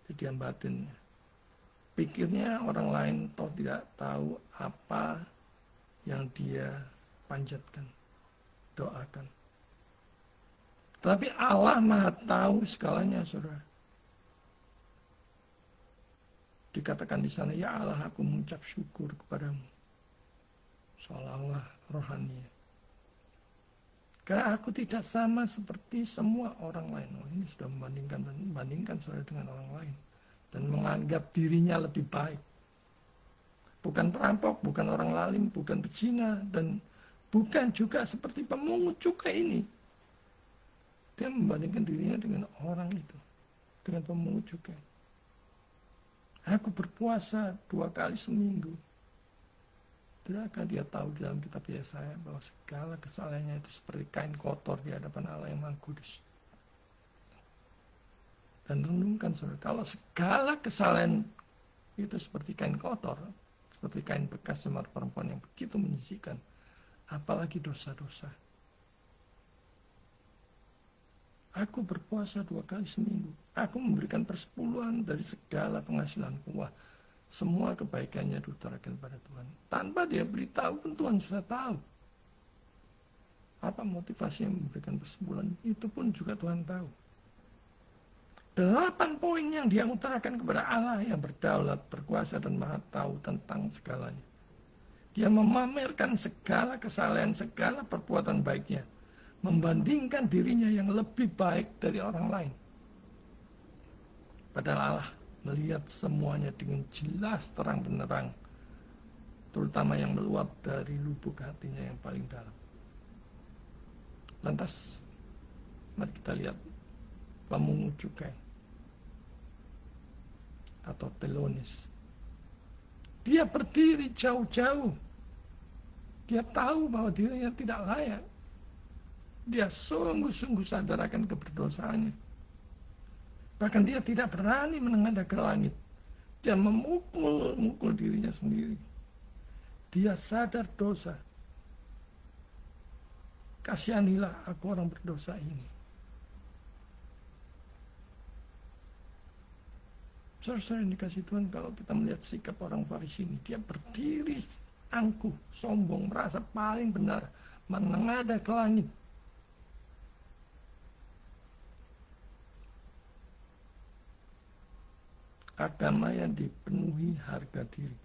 Kediam batinnya. Pikirnya orang lain toh tidak tahu apa yang dia panjatkan, doakan. Tapi Allah Maha Tahu segalanya, saudara. Dikatakan di sana, ya Allah, aku mengucap syukur kepadamu. Seolah-olah rohani. Karena aku tidak sama seperti semua orang lain. Oh, ini sudah membandingkan saudara dengan orang lain. Dan menganggap dirinya lebih baik. Bukan perampok, bukan orang lalim, bukan pezina, dan bukan juga seperti pemungut cukai ini. Dia membandingkan dirinya dengan orang itu, dengan pemungut cukai. Aku berpuasa 2 kali seminggu. Tidakkah dia tahu di dalam kitab Yesaya bahwa segala kesalahannya itu seperti kain kotor di hadapan Allah yang Maha Kudus. Dan renungkan saudara, kalau segala kesalahan itu seperti kain kotor, seperti kain bekas semar perempuan yang begitu menyisihkan, apalagi dosa-dosa. Aku berpuasa 2 kali seminggu. Aku memberikan persepuluhan dari segala penghasilanku. Wah, semua kebaikannya diutarakan pada Tuhan. Tanpa dia beritahu pun Tuhan sudah tahu. Apa motivasi yang memberikan persepuluhan? Itu pun juga Tuhan tahu. 8 poin yang dia utarakan kepada Allah yang berdaulat, berkuasa dan Maha Tahu tentang segalanya. Dia memamerkan segala kesalahan, segala perbuatan baiknya. Membandingkan dirinya yang lebih baik dari orang lain. Padahal Allah melihat semuanya dengan jelas terang benderang, terutama yang meluap dari lubuk hatinya yang paling dalam. Lantas, mari kita lihat pemungut cukai atau telonis. Dia berdiri jauh-jauh. Dia tahu bahwa dirinya tidak layak. Dia sungguh-sungguh sadar akan keberdosaannya. Bahkan dia tidak berani menengadah ke langit. Dia memukul dirinya sendiri. Dia sadar dosa. Kasihanilah aku orang berdosa ini. Saudara yang dikasih Tuhan, kalau kita melihat sikap orang Farisi ini, dia berdiri angkuh, sombong, merasa paling benar, menengadah ke langit. Agama yang dipenuhi harga diri.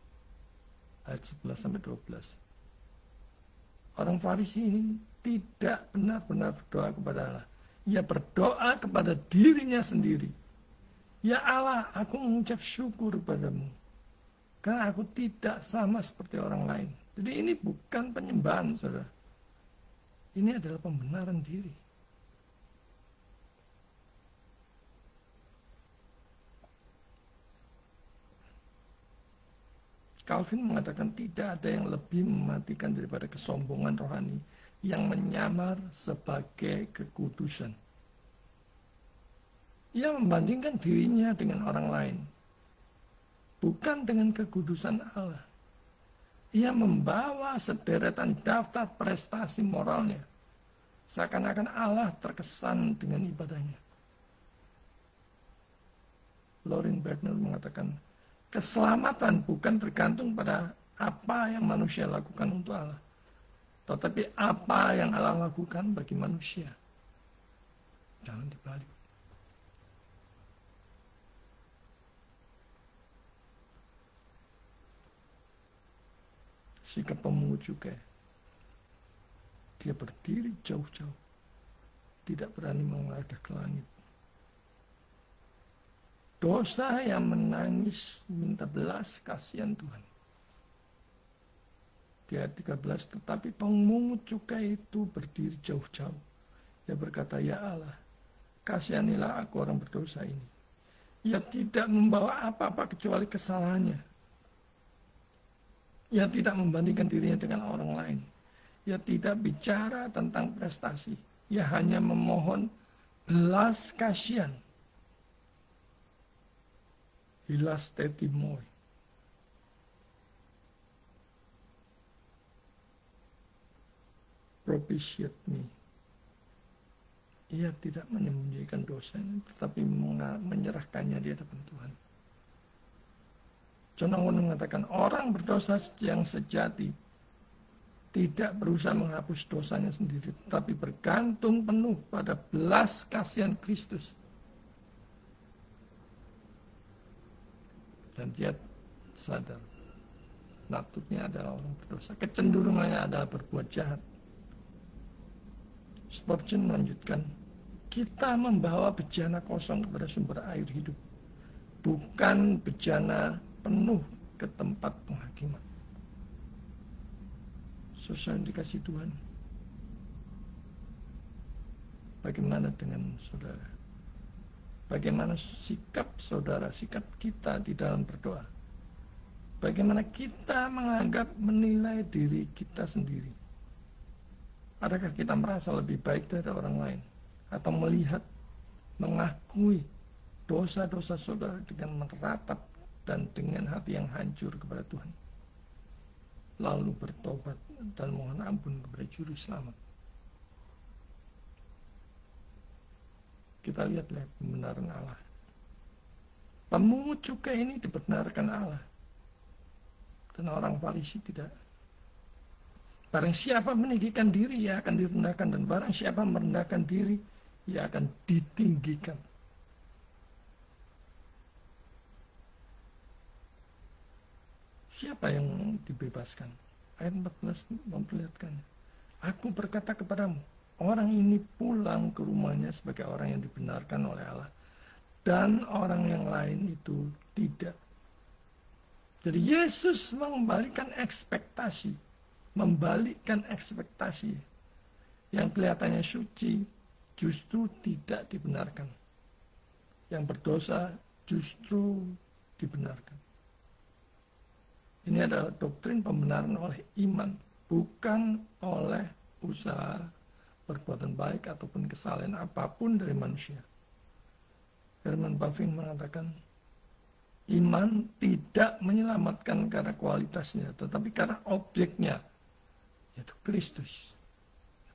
Ayat 11-12. Orang Farisi ini tidak benar-benar berdoa kepada Allah. Ia berdoa kepada dirinya sendiri. Ya Allah, aku mengucap syukur padamu. Karena aku tidak sama seperti orang lain. Jadi ini bukan penyembahan, saudara. Ini adalah pembenaran diri. Calvin mengatakan tidak ada yang lebih mematikan daripada kesombongan rohani yang menyamar sebagai kekudusan. Ia membandingkan dirinya dengan orang lain, bukan dengan kekudusan Allah. Ia membawa sederetan daftar prestasi moralnya, seakan-akan Allah terkesan dengan ibadahnya. Lorin Bernal mengatakan, keselamatan bukan tergantung pada apa yang manusia lakukan untuk Allah, tetapi apa yang Allah lakukan bagi manusia. Jangan dibalik. Sikap pemungut cukai. Dia berdiri jauh-jauh, tidak berani menghadap ke langit. Dosa yang menangis minta belas kasihan Tuhan. Di ayat 13, tetapi pemungut cukai itu berdiri jauh-jauh. Dia berkata, ya Allah, kasihanilah aku orang berdosa ini. Ia tidak membawa apa-apa kecuali kesalahannya. Ia tidak membandingkan dirinya dengan orang lain. Ia tidak bicara tentang prestasi. Ia hanya memohon belas kasihan. Hilas tetimoy. Propitiate me. Ia tidak menyembunyikan dosanya, tetapi menyerahkannya di hadapan Tuhan. John Owen mengatakan, orang berdosa yang sejati tidak berusaha menghapus dosanya sendiri, tetapi bergantung penuh pada belas kasihan Kristus. Dan dia sadar, naturnya adalah orang berdosa, kecenderungannya adalah berbuat jahat. Spurgeon melanjutkan, kita membawa bejana kosong kepada sumber air hidup, bukan bejana penuh ke tempat penghakiman. Saudara yang dikasihi Tuhan, bagaimana dengan saudara? Bagaimana sikap saudara, sikap kita di dalam berdoa? Bagaimana kita menilai diri kita sendiri? Adakah kita merasa lebih baik dari orang lain? Atau melihat, mengakui dosa-dosa saudara dengan meratap dan dengan hati yang hancur kepada Tuhan, lalu bertobat dan mohon ampun kepada Juru Selamat? Kita lihatlah pembenaran Allah. Pemungut cukai ini dibenarkan Allah, dan orang Farisi tidak. Barang siapa meninggikan diri, ia akan direndahkan, dan barang siapa merendahkan diri, ia akan ditinggikan. Siapa yang dibebaskan? Ayat 14 memperlihatkan. Aku berkata kepadamu, orang ini pulang ke rumahnya sebagai orang yang dibenarkan oleh Allah, dan orang yang lain itu tidak. Jadi Yesus membalikkan ekspektasi yang kelihatannya suci justru tidak dibenarkan, yang berdosa justru dibenarkan. Ini adalah doktrin pembenaran oleh iman, bukan oleh usaha perbuatan baik ataupun kesalahan apapun dari manusia. Herman Bavinck mengatakan, iman tidak menyelamatkan karena kualitasnya, tetapi karena objeknya, yaitu Kristus.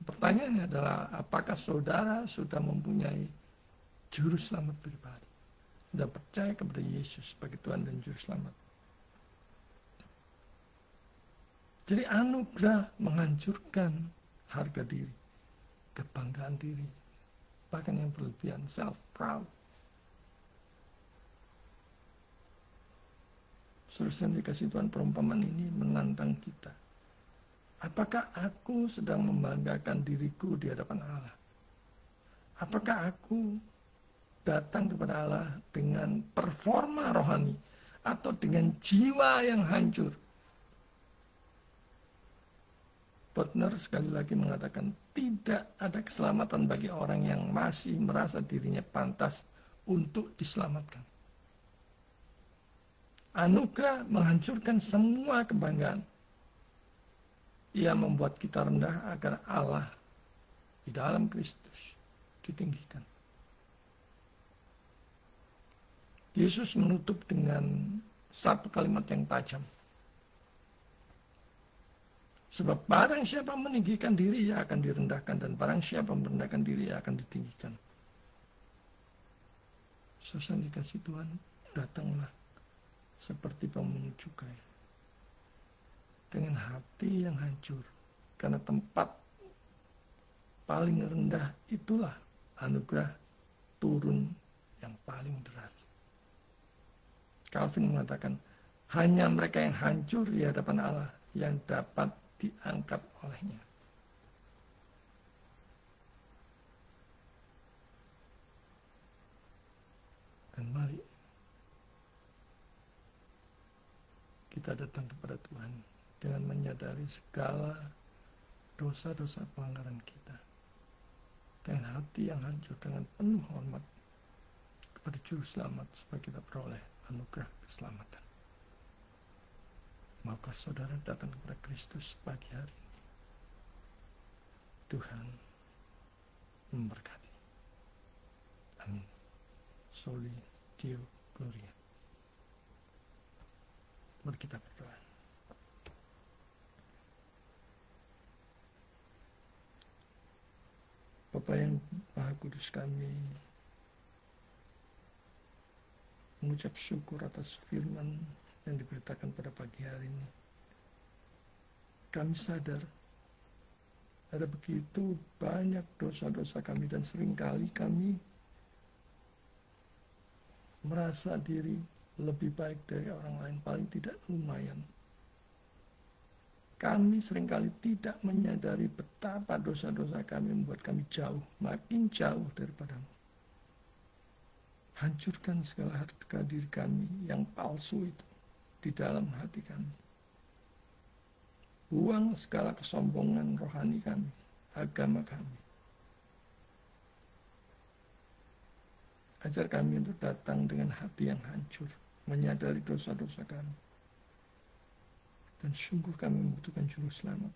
Pertanyaannya adalah, apakah saudara sudah mempunyai Juru Selamat pribadi? Sudah percaya kepada Yesus sebagai Tuhan dan Juru Selamat? Jadi anugerah menghancurkan harga diri, kebanggaan diri, bahkan yang berlebihan, self-proud. Saudara dikasih Tuhan, perumpamaan ini menantang kita. Apakah aku sedang membanggakan diriku di hadapan Allah? Apakah aku datang kepada Allah dengan performa rohani atau dengan jiwa yang hancur? Bodner sekali lagi mengatakan, tidak ada keselamatan bagi orang yang masih merasa dirinya pantas untuk diselamatkan. Anugerah menghancurkan semua kebanggaan. Ia membuat kita rendah agar Allah di dalam Kristus ditinggikan. Yesus menutup dengan satu kalimat yang tajam. Sebab barang siapa meninggikan diri, ia akan direndahkan, dan barang siapa merendahkan diri, ia akan ditinggikan. Saudara dikasih Tuhan, datanglah seperti pemungut cukai, dengan hati yang hancur, karena tempat paling rendah itulah anugerah turun yang paling deras. Calvin mengatakan, hanya mereka yang hancur di hadapan Allah yang dapat diangkat olehnya. Dan mari kita datang kepada Tuhan dengan menyadari segala dosa-dosa pelanggaran kita, dengan hati yang hancur, dengan penuh hormat kepada Juru Selamat supaya kita peroleh anugerah keselamatan. Maukah saudara datang kepada Kristus pagi hari ini? Tuhan memberkati. Amin. Soli Deo Gloria. Mari kita berdoa. Bapa yang Maha Kudus, kami mengucap syukur atas firman yang diberitakan pada pagi hari ini. Kami sadar ada begitu banyak dosa-dosa kami dan seringkali kami merasa diri lebih baik dari orang lain, paling tidak lumayan. Kami seringkali tidak menyadari betapa dosa-dosa kami membuat kami jauh, makin jauh daripadamu. Hancurkan segala harga diri kami yang palsu itu di dalam hati kami. Buang segala kesombongan rohani kami, agama kami. Ajar kami untuk datang dengan hati yang hancur, menyadari dosa-dosa kami. Dan sungguh kami membutuhkan Juru Selamat.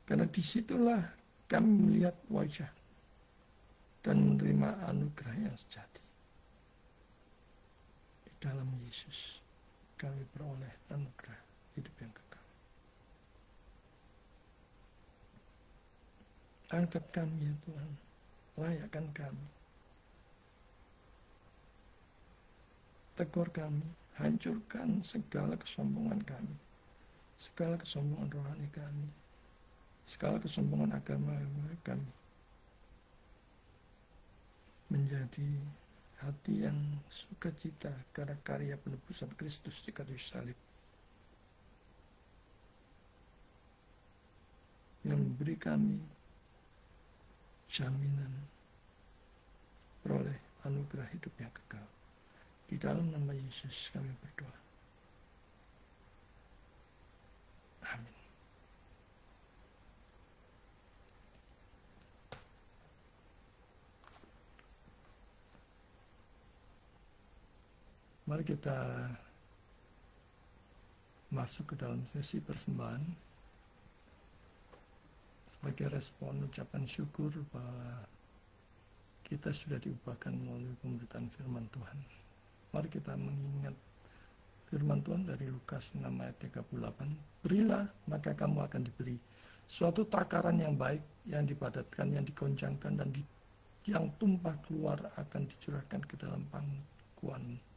Karena disitulah kami melihat wajah dan menerima anugerah yang sejati. Di dalam Yesus kami beroleh anugerah hidup yang kekal. Angkat kami ya Tuhan, layakkan kami. Tegur kami, hancurkan segala kesombongan kami, segala kesombongan rohani kami, segala kesombongan agama kami, menjadi hati yang sukacita karena karya penebusan Kristus di kayu salib, yang memberi kami jaminan peroleh anugerah hidup yang kekal. Di dalam nama Yesus kami berdoa. Amin. Mari kita masuk ke dalam sesi persembahan sebagai respon ucapan syukur bahwa kita sudah diubahkan melalui pemberitaan firman Tuhan. Mari kita mengingat firman Tuhan dari Lukas 6 ayat 38. Berilah, maka kamu akan diberi. Suatu takaran yang baik, yang dipadatkan, yang dikoncangkan, dan yang tumpah keluar akan dicurahkan ke dalam pangkuanmu.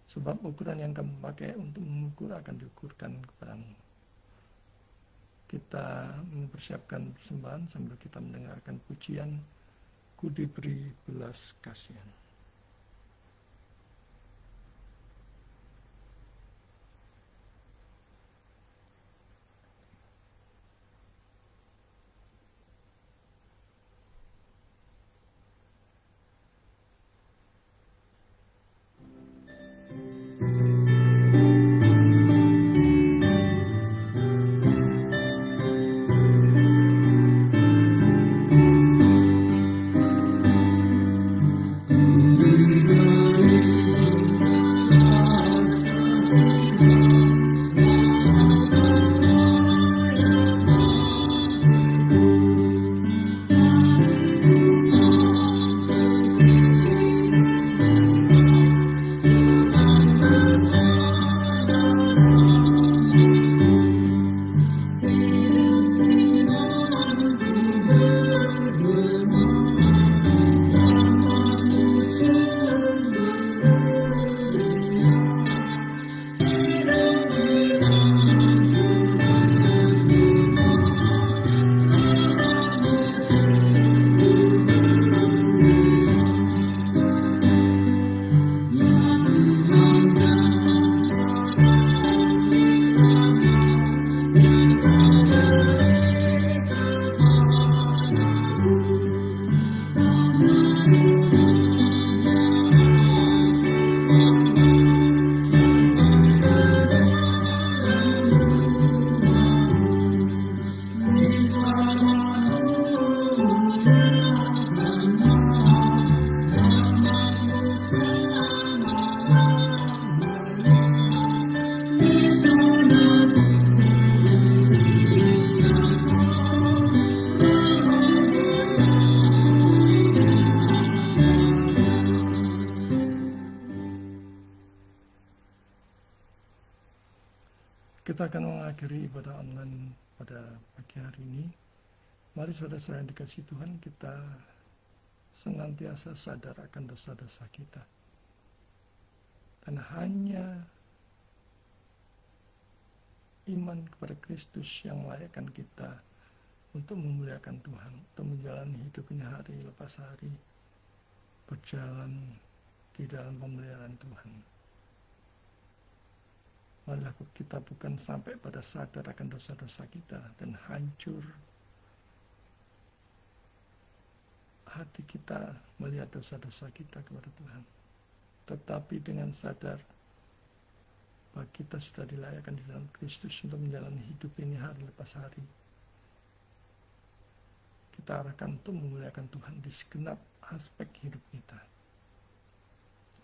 Sebab ukuran yang kamu pakai untuk mengukur akan diukurkan kepadamu. Kita mempersiapkan persembahan sambil kita mendengarkan pujian Ku diberi belas kasihan. Kita akan mengakhiri ibadah online pada pagi hari ini. Mari saudara-saudara yang dikasihi Tuhan, kita senantiasa sadar akan dosa-dosa kita. Dan hanya iman kepada Kristus yang melayakkan kita untuk memuliakan Tuhan, untuk menjalani hidup ini hari lepas hari, berjalan di dalam pemeliharaan Tuhan. Marilah kita bukan sampai pada sadar akan dosa-dosa kita dan hancur hati kita melihat dosa-dosa kita kepada Tuhan. Tetapi dengan sadar bahwa kita sudah dilayakkan di dalam Kristus untuk menjalani hidup ini hari lepas hari, kita arahkan untuk memuliakan Tuhan di segenap aspek hidup kita.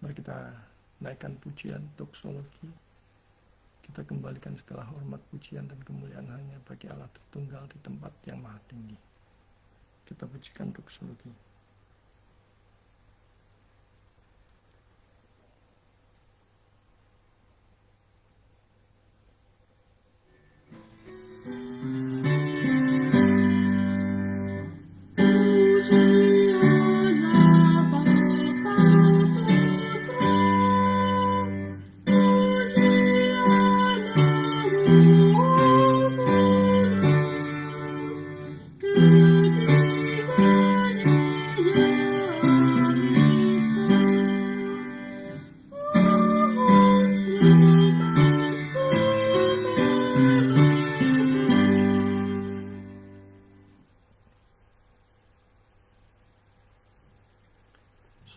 Mari kita naikkan pujian doksologi. Kita kembalikan segala hormat, pujian, dan kemuliaan hanya bagi Allah Tritunggal di tempat yang maha tinggi. Kita pujikan doksologi.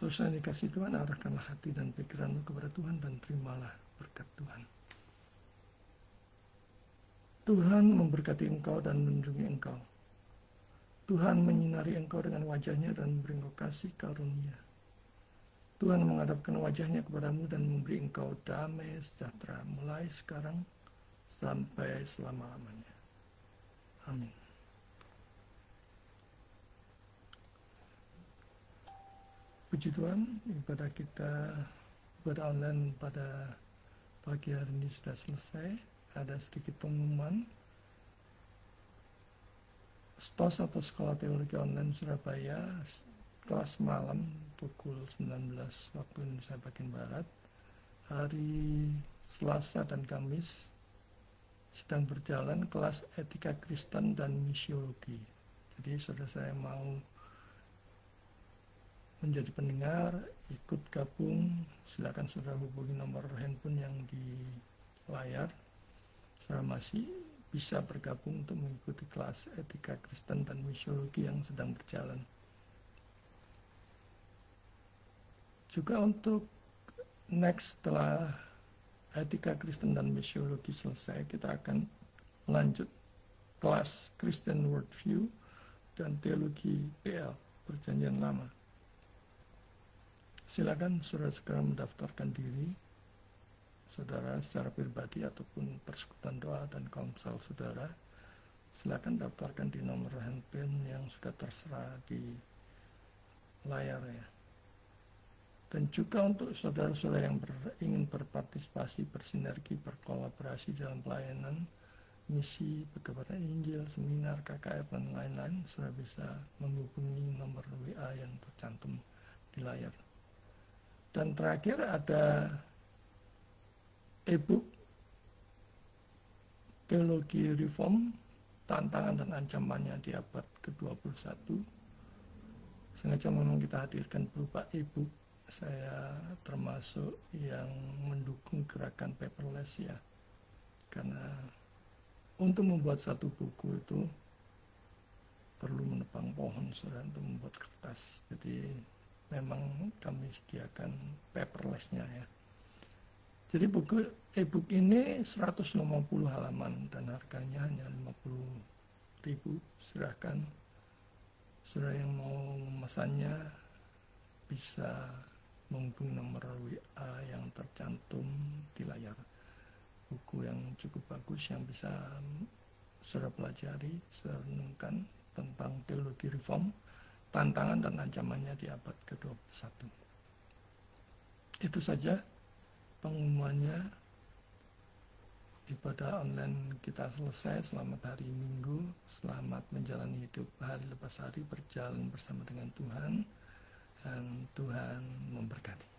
Saudara yang dikasihi Tuhan, arahkanlah hati dan pikiranmu kepada Tuhan dan terimalah berkat Tuhan. Tuhan memberkati engkau dan melindungi engkau. Tuhan menyinari engkau dengan wajahnya dan memberi engkau kasih karunia. Tuhan menghadapkan wajahnya kepadamu dan memberi engkau damai sejahtera mulai sekarang sampai selama-lamanya. Amin. Puji Tuhan, ibadah online pada pagi hari ini sudah selesai. Ada sedikit pengumuman. STOS atau Sekolah Teologi Online Surabaya, kelas malam pukul 19 waktu Indonesia bagian Barat, hari Selasa dan Kamis sedang berjalan kelas etika Kristen dan misiologi. Jadi saudara saya mau menjadi pendengar, ikut gabung, silakan saudara hubungi nomor handphone yang di layar. Saudara masih bisa bergabung untuk mengikuti kelas etika Kristen dan misiologi yang sedang berjalan. Juga untuk next, setelah etika Kristen dan misiologi selesai, kita akan lanjut kelas Christian Worldview dan teologi PL, Perjanjian Lama. Silakan saudara segera mendaftarkan diri, saudara secara pribadi ataupun persekutuan doa dan komsel saudara. Silakan daftarkan di nomor handphone yang sudah terserah di layar ya. Dan juga untuk saudara-saudara yang ingin berpartisipasi, bersinergi, berkolaborasi dalam pelayanan, misi, perkebatan Injil, seminar, KKR, dan lain-lain, saudara bisa menghubungi nomor WA yang tercantum di layar. Dan terakhir ada e-book Teologi Reform, Tantangan dan Ancamannya di Abad ke-21. Sengaja memang kita hadirkan berupa e-book. Saya termasuk yang mendukung gerakan paperless ya. Karena untuk membuat satu buku itu perlu menebang pohon saudara untuk membuat kertas. Jadi memang kami sediakan paperlessnya ya. Jadi buku e-book ini 150 halaman dan harganya hanya 50.000. Silahkan saudara yang mau memesannya bisa menghubungi nomor WA yang tercantum di layar. Buku yang cukup bagus yang bisa saudara pelajari, saudara renungkan tentang teologi reform, tantangan dan ancamannya di abad ke-21. Itu saja pengumumannya. ibadah online kita selesai. Selamat hari Minggu, selamat menjalani hidup hari lepas hari, berjalan bersama dengan Tuhan, dan Tuhan memberkati.